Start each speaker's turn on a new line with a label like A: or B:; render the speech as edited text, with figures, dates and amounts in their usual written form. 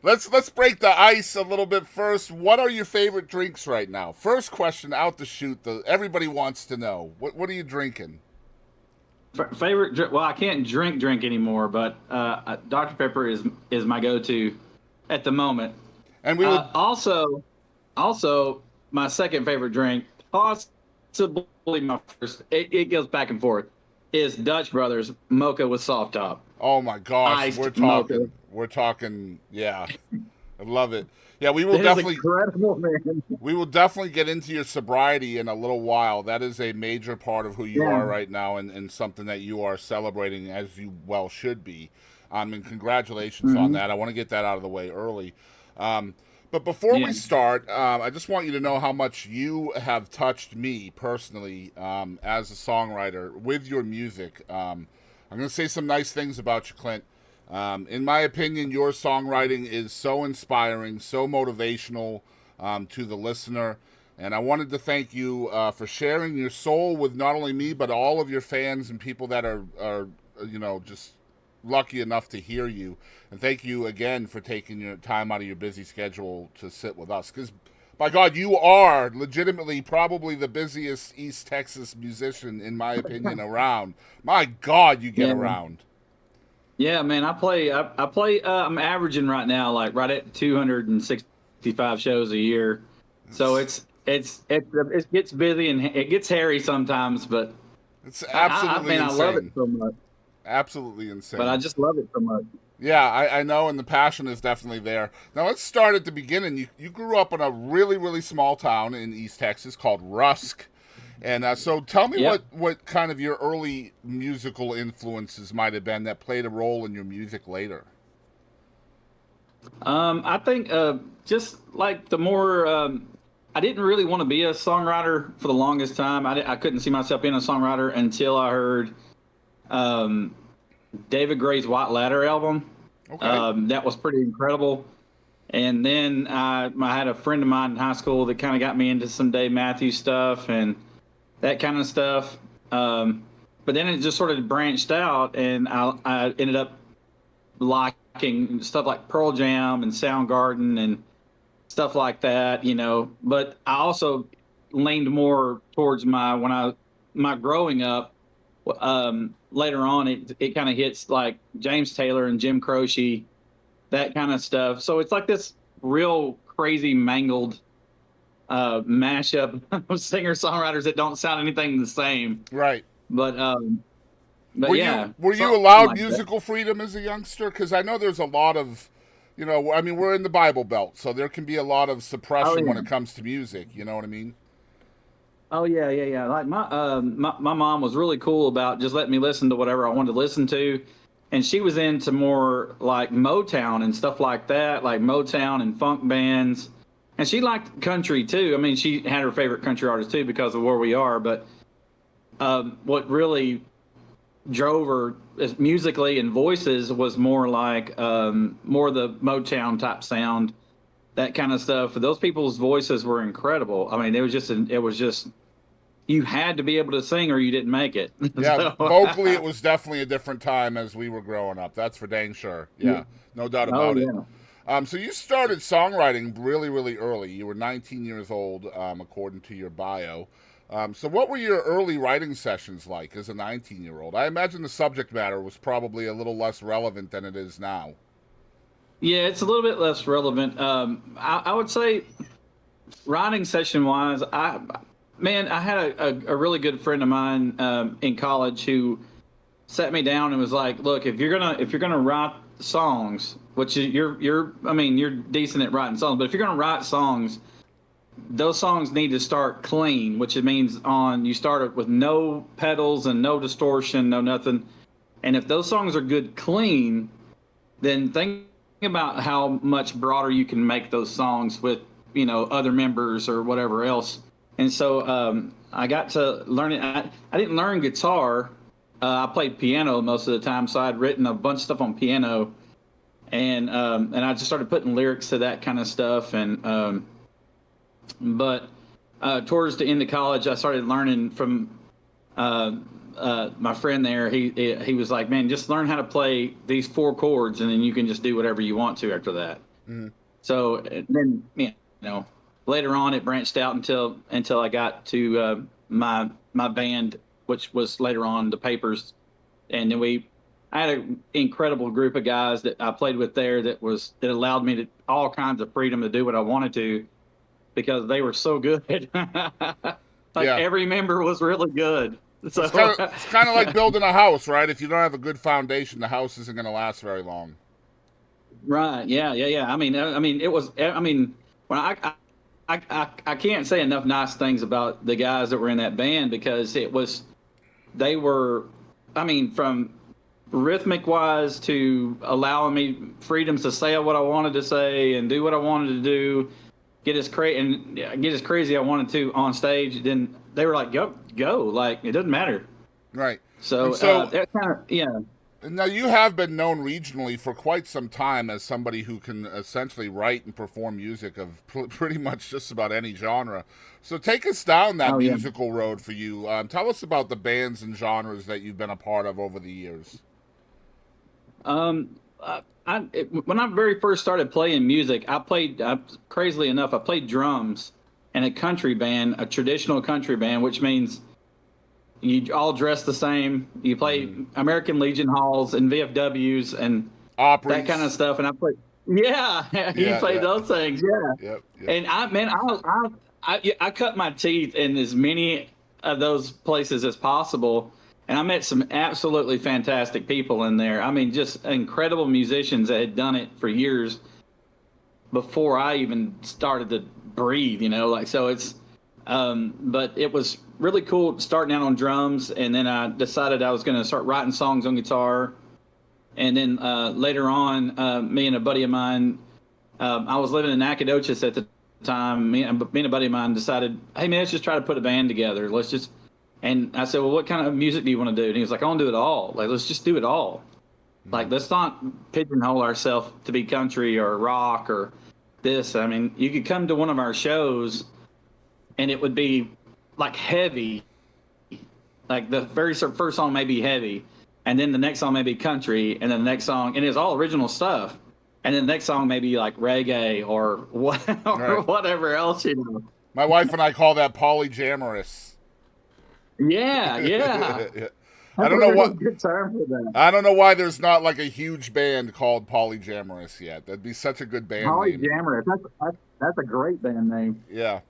A: let's break the ice a little bit first. What are your favorite drinks right now? First question out the chute. Everybody wants to know. What are you drinking?
B: Favorite drink? Well, I can't drink anymore, but Dr. Pepper is my go-to at the moment.
A: And we would.
B: Also, my second favorite drink, possibly my first. It goes back and forth. Is Dutch Brothers mocha with soft top,
A: Oh my gosh, we're
B: iced mocha.
A: talking. We're talking. Yeah, I love it. Yeah, we will
B: That is
A: definitely.
B: incredible, man.
A: We will definitely get into your sobriety in a little while. That is a major part of who you
B: Yeah.
A: are right now, and something that you are celebrating as you well should be. And congratulations on
B: Hmm.
A: that. I want to get that out of the way early. But before
B: Yeah.
A: we start, I just want you to know how much you have touched me personally as a songwriter with your music. I'm going to say some nice things about you, Clint. In my opinion, your songwriting is so inspiring, so motivational to the listener. And I wanted to thank you for sharing your soul with not only me, but all of your fans and people that are just lucky enough to hear you. And thank you again for taking your time out of your busy schedule to sit with us. Because, by God, you are legitimately probably the busiest East Texas musician, in my opinion, around. My God, you get
B: Yeah.
A: around.
B: Yeah, man. I play. I'm averaging right now, like right at 265 shows a year. So
A: It's,
B: it gets busy and it gets hairy sometimes, but
A: it's absolutely
B: I love it
A: insane.
B: so much.
A: Absolutely
B: But I
A: insane.
B: just love it so much.
A: Yeah, I know, and the passion is definitely there. Now let's start at the beginning. You grew up in a really, really small town in East Texas called Rusk. And so tell me
B: Yep.
A: what kind of your early musical influences might have been that played a role in your music later.
B: I think just like the more I didn't really want to be a songwriter for the longest time. I couldn't see myself being a songwriter until I heard um, David Gray's White Ladder album.
A: Okay.
B: That was pretty incredible. And then I had a friend of mine in high school that kind of got me into some Dave Matthews stuff and that kind of stuff. But then it just sort of branched out, and I ended up liking stuff like Pearl Jam and Soundgarden and stuff like that, you know. But I also leaned more towards my growing up. Later on, it kind of hits like James Taylor and Jim Croce, that kind of stuff. So it's like this real crazy mangled mashup of singer songwriters that don't sound anything the same.
A: Right.
B: But
A: Were you
B: yeah,
A: were you
B: something
A: allowed
B: like that.
A: musical freedom as a youngster? Because I know there's a lot of, I mean, we're in the Bible Belt, so there can be a lot of
B: Oh
A: suppression when
B: yeah.
A: it comes to music. You know what I mean?
B: Oh yeah. Like my mom was really cool about just letting me listen to whatever I wanted to listen to, and she was into more like Motown and stuff like that, like Motown and funk bands, and she liked country too. I mean, she had her favorite country artist too because of where we are. But what really drove her musically and voices was more like more the Motown type sound, that kind of stuff. Those people's voices were incredible. I mean, it was just you had to be able to sing or you didn't make it.
A: Yeah,
B: So,
A: vocally, it was definitely a different time as we were growing up. That's for dang sure.
B: yeah.
A: Yeah, no doubt
B: Oh
A: about it.
B: yeah.
A: So you started songwriting really, really early. You were 19 years old, according to your bio. So what were your early writing sessions like as a 19-year-old? I imagine the subject matter was probably a little less relevant than it is now.
B: Yeah, it's a little bit less relevant. I would say writing session wise, I had a really good friend of mine in college who sat me down and was like, "Look, if you're gonna write songs, which you're I mean you're decent at writing songs, but if you're gonna write songs, those songs need to start clean, which it means on you start with no pedals and no distortion, no nothing. And if those songs are good clean, then think about how much broader you can make those songs with other members or whatever else. And so I got to learn it. I didn't learn guitar. I played piano most of the time, so I'd written a bunch of stuff on piano, and I just started putting lyrics to that kind of stuff. And but towards the end of college, I started learning from uh, my friend there. He was like, "Man, just learn how to play these four chords, and then you can just do whatever you want to after that." So and then, later on it branched out until I got to my band, which was later on the Papers, and then I had an incredible group of guys that I played with there that allowed me to all kinds of freedom to do what I wanted to because they were so good. Like
A: Yeah.
B: every member was really good. So
A: It's kind of like building a house, right? If you don't have a good foundation, the house isn't going to last very long.
B: right, yeah. I mean, it was. I mean, when I can't say enough nice things about the guys that were in that band because they were, I mean, from rhythmic wise to allowing me freedoms to say what I wanted to say and do what I wanted to do, get as crazy I wanted to on stage. Then they were like, go, like it doesn't matter.
A: Right.
B: So
A: And so
B: that kind of
A: now you have been known regionally for quite some time as somebody who can essentially write and perform music of pretty much just about any genre. So take us down that
B: oh yeah.
A: musical road for you. Tell us about the bands and genres that you've been a part of over the years.
B: When I very first started playing music, crazily enough, I played drums in a country band, a traditional country band, which means you all dress the same. You play American Legion halls and VFWs and that kind of
A: Opries.
B: stuff. And I played, yeah, you
A: Yeah,
B: played
A: yeah.
B: those things, yeah.
A: Yep, yep.
B: And I cut my teeth in as many of those places as possible, and I met some absolutely fantastic people in there. I mean, just incredible musicians that had done it for years before I even started to breathe. Like so. But it was really cool starting out on drums, and then I decided I was going to start writing songs on guitar, and then later on, me and a buddy of mine, I was living in Nacogdoches at the time. Me and a buddy of mine decided, hey man, let's just try to put a band together. And I said, well, what kind of music do you want to do? And he was like, I want to do it all. Like, let's just do it all. Like, let's not pigeonhole ourselves to be country or rock or this. I mean, you could come to one of our shows and it would be like heavy. Like the very first song may be heavy, and then the next song may be country, and then the next song, and it's all original stuff. And then the next song may be like reggae or what, or
A: Right.
B: whatever else,
A: My wife and I call that polygamorous.
B: Yeah, yeah.
A: Yeah. I
B: That's a
A: don't know
B: really
A: what.
B: good term for that.
A: I don't know why there's not like a huge band called Polygamorous yet. That'd be such a good band
B: Holly
A: name.
B: Jammer. That's a great band name.
A: Yeah.